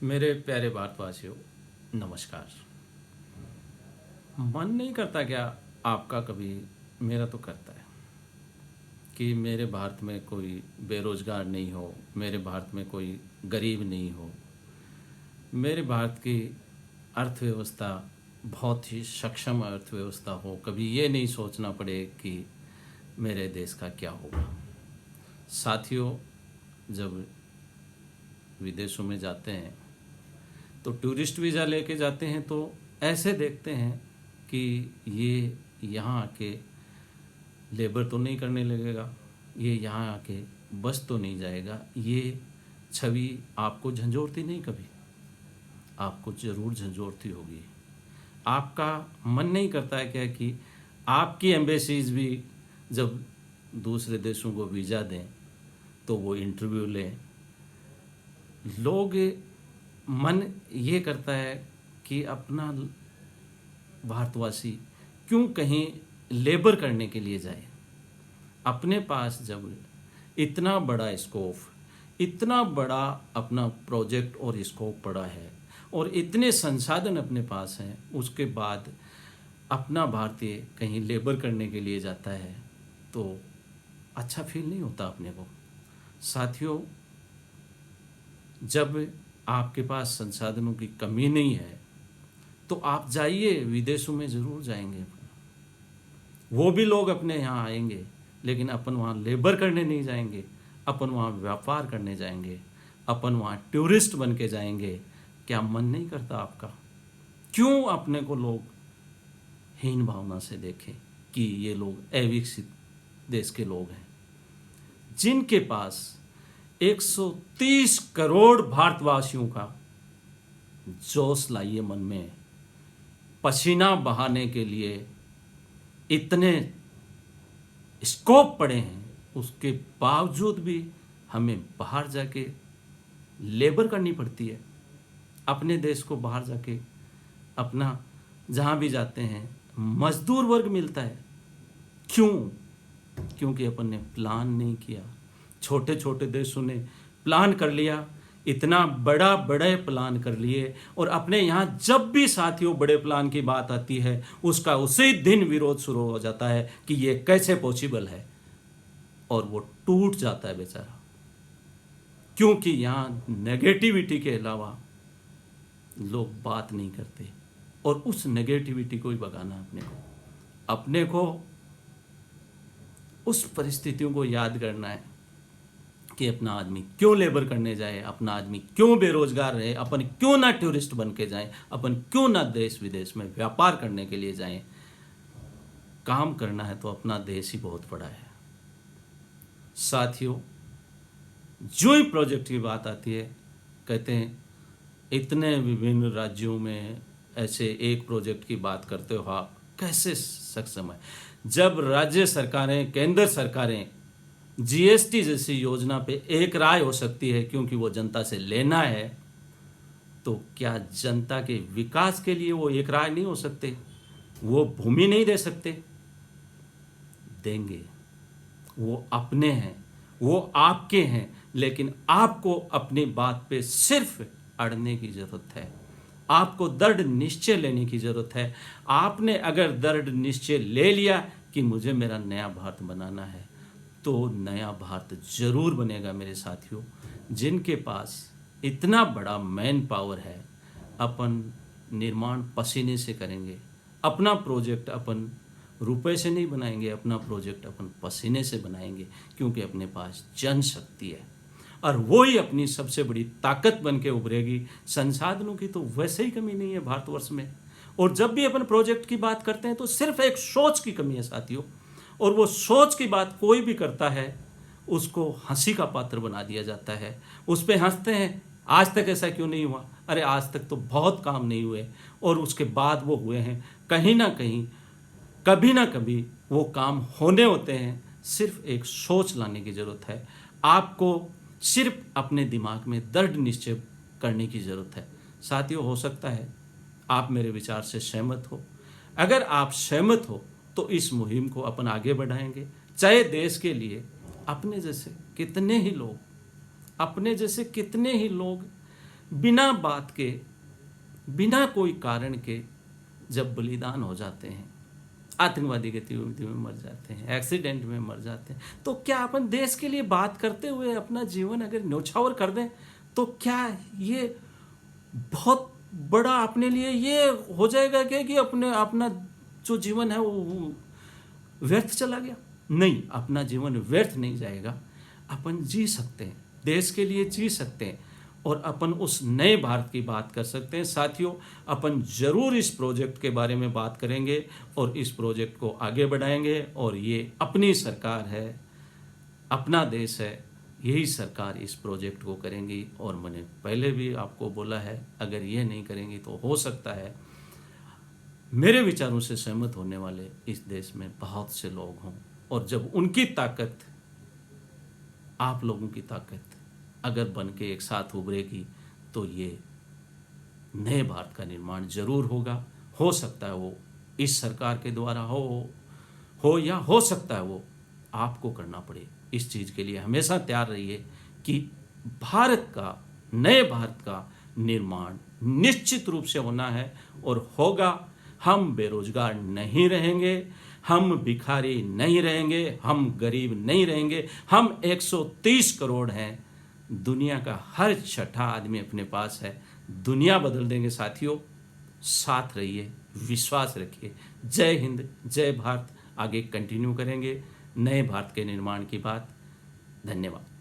मेरे प्यारे भारतवासियों, नमस्कार। मन नहीं करता क्या आपका कभी? मेरा तो करता है कि मेरे भारत में कोई बेरोजगार नहीं हो, मेरे भारत में कोई गरीब नहीं हो, मेरे भारत की अर्थव्यवस्था बहुत ही सक्षम अर्थव्यवस्था हो। कभी ये नहीं सोचना पड़े कि मेरे देश का क्या होगा। साथियों, जब विदेशों में जाते हैं तो टूरिस्ट वीज़ा लेके जाते हैं तो ऐसे देखते हैं कि ये यहाँ आके लेबर तो नहीं करने लगेगा, ये यहाँ आके बस तो नहीं जाएगा। ये छवि आपको झंझोड़ती नहीं? कभी आपको ज़रूर झंझोड़ती होगी। आपका मन नहीं करता है क्या कि आपकी एम्बेसीज भी जब दूसरे देशों को वीज़ा दें तो वो इंटरव्यू लें? लोग मन ये करता है कि अपना भारतवासी क्यों कहीं लेबर करने के लिए जाए। अपने पास जब इतना बड़ा स्कोप, इतना बड़ा अपना प्रोजेक्ट और स्कोप पड़ा है और इतने संसाधन अपने पास हैं, उसके बाद अपना भारतीय कहीं लेबर करने के लिए जाता है तो अच्छा फील नहीं होता अपने को। साथियों, जब आपके पास संसाधनों की कमी नहीं है तो आप जाइए, विदेशों में ज़रूर जाएंगे। वो भी लोग अपने यहाँ आएंगे, लेकिन अपन वहाँ लेबर करने नहीं जाएंगे, अपन वहाँ व्यापार करने जाएंगे, अपन वहाँ टूरिस्ट बन के जाएंगे। क्या मन नहीं करता आपका? क्यों अपने को लोग हीन भावना से देखें कि ये लोग अविकसित देश के लोग हैं, जिनके पास 130 करोड़ भारतवासियों का जोश लाइए मन में, पसीना बहाने के लिए इतने स्कोप पड़े हैं, उसके बावजूद भी हमें बाहर जाके लेबर करनी पड़ती है। अपने देश को बाहर जाके अपना जहाँ भी जाते हैं मजदूर वर्ग मिलता है। क्यों? क्योंकि अपन ने प्लान नहीं किया। छोटे छोटे देशों ने प्लान कर लिया, इतना बड़ा बड़े प्लान कर लिए, और अपने यहाँ जब भी साथियों बड़े प्लान की बात आती है उसका उसी दिन विरोध शुरू हो जाता है कि ये कैसे पॉसिबल है, और वो टूट जाता है बेचारा। क्योंकि यहाँ नेगेटिविटी के अलावा लोग बात नहीं करते, और उस नेगेटिविटी को ही भगाना अपने को उस परिस्थितियों को याद करना है कि अपना आदमी क्यों लेबर करने जाए, अपना आदमी क्यों बेरोजगार रहे, अपन क्यों ना टूरिस्ट बन के जाएं, अपन क्यों ना देश विदेश में व्यापार करने के लिए जाएं। काम करना है तो अपना देश ही बहुत बड़ा है। साथियों, जो ही प्रोजेक्ट की बात आती है कहते हैं इतने विभिन्न राज्यों में ऐसे एक प्रोजेक्ट की बात करते हो आप, कैसे सक्षम है? जब राज्य सरकारें, केंद्र सरकारें जीएसटी जैसी योजना पे एक राय हो सकती है क्योंकि वो जनता से लेना है, तो क्या जनता के विकास के लिए वो एक राय नहीं हो सकते? वो भूमि नहीं दे सकते? देंगे। वो अपने हैं, वो आपके हैं, लेकिन आपको अपनी बात पे सिर्फ अड़ने की जरूरत है। आपको दृढ़ निश्चय लेने की जरूरत है। आपने अगर दृढ़ निश्चय ले लिया कि मुझे मेरा नया भारत बनाना है, तो नया भारत जरूर बनेगा मेरे साथियों। जिनके पास इतना बड़ा मैन पावर है, अपन निर्माण पसीने से करेंगे। अपना प्रोजेक्ट अपन रुपए से नहीं बनाएंगे, अपना प्रोजेक्ट अपन पसीने से बनाएंगे, क्योंकि अपने पास जनशक्ति है और वो ही अपनी सबसे बड़ी ताकत बन के उभरेगी। संसाधनों की तो वैसे ही कमी नहीं है भारतवर्ष में, और जब भी अपन प्रोजेक्ट की बात करते हैं तो सिर्फ एक सोच की कमी है साथियों, और वो सोच की बात कोई भी करता है उसको हंसी का पात्र बना दिया जाता है। उस पर हंसते हैं, आज तक ऐसा क्यों नहीं हुआ? अरे आज तक तो बहुत काम नहीं हुए, और उसके बाद वो हुए हैं। कहीं ना कहीं, कभी ना कभी वो काम होने होते हैं। सिर्फ एक सोच लाने की ज़रूरत है। आपको सिर्फ अपने दिमाग में दृढ़ निश्चय करने की ज़रूरत है। साथियों, हो सकता है आप मेरे विचार से सहमत हो। अगर आप सहमत हो तो इस मुहिम को अपन आगे बढ़ाएंगे, चाहे देश के लिए अपने जैसे कितने ही लोग बिना बात के, बिना कोई कारण के जब बलिदान हो जाते हैं, आतंकवादी गतिविधि में मर जाते हैं, एक्सीडेंट में मर जाते हैं, तो क्या अपन देश के लिए बात करते हुए अपना जीवन अगर न्यौछावर कर दें तो क्या ये बहुत बड़ा अपने लिए ये हो जाएगा क्या कि अपने अपना जो जीवन है वो व्यर्थ चला गया? नहीं, अपना जीवन व्यर्थ नहीं जाएगा। अपन जी सकते हैं, देश के लिए जी सकते हैं और अपन उस नए भारत की बात कर सकते हैं। साथियों, अपन जरूर इस प्रोजेक्ट के बारे में बात करेंगे और इस प्रोजेक्ट को आगे बढ़ाएंगे। और ये अपनी सरकार है, अपना देश है, यही सरकार इस प्रोजेक्ट को करेंगी। और मैंने पहले भी आपको बोला है, अगर ये नहीं करेंगी तो हो सकता है मेरे विचारों से सहमत होने वाले इस देश में बहुत से लोग हों, और जब उनकी ताकत, आप लोगों की ताकत अगर बन के एक साथ उभरेगी तो ये नए भारत का निर्माण जरूर होगा। हो सकता है वो इस सरकार के द्वारा हो या हो सकता है वो आपको करना पड़े। इस चीज़ के लिए हमेशा तैयार रहिए कि भारत का, नए भारत का निर्माण निश्चित रूप से होना है और होगा। हम बेरोजगार नहीं रहेंगे, हम भिखारी नहीं रहेंगे, हम गरीब नहीं रहेंगे। हम 130 करोड़ हैं, दुनिया का हर छठा आदमी अपने पास है। दुनिया बदल देंगे साथियों, साथ रहिए, विश्वास रखिए। जय हिंद, जय भारत। आगे कंटिन्यू करेंगे नए भारत के निर्माण की बात। धन्यवाद।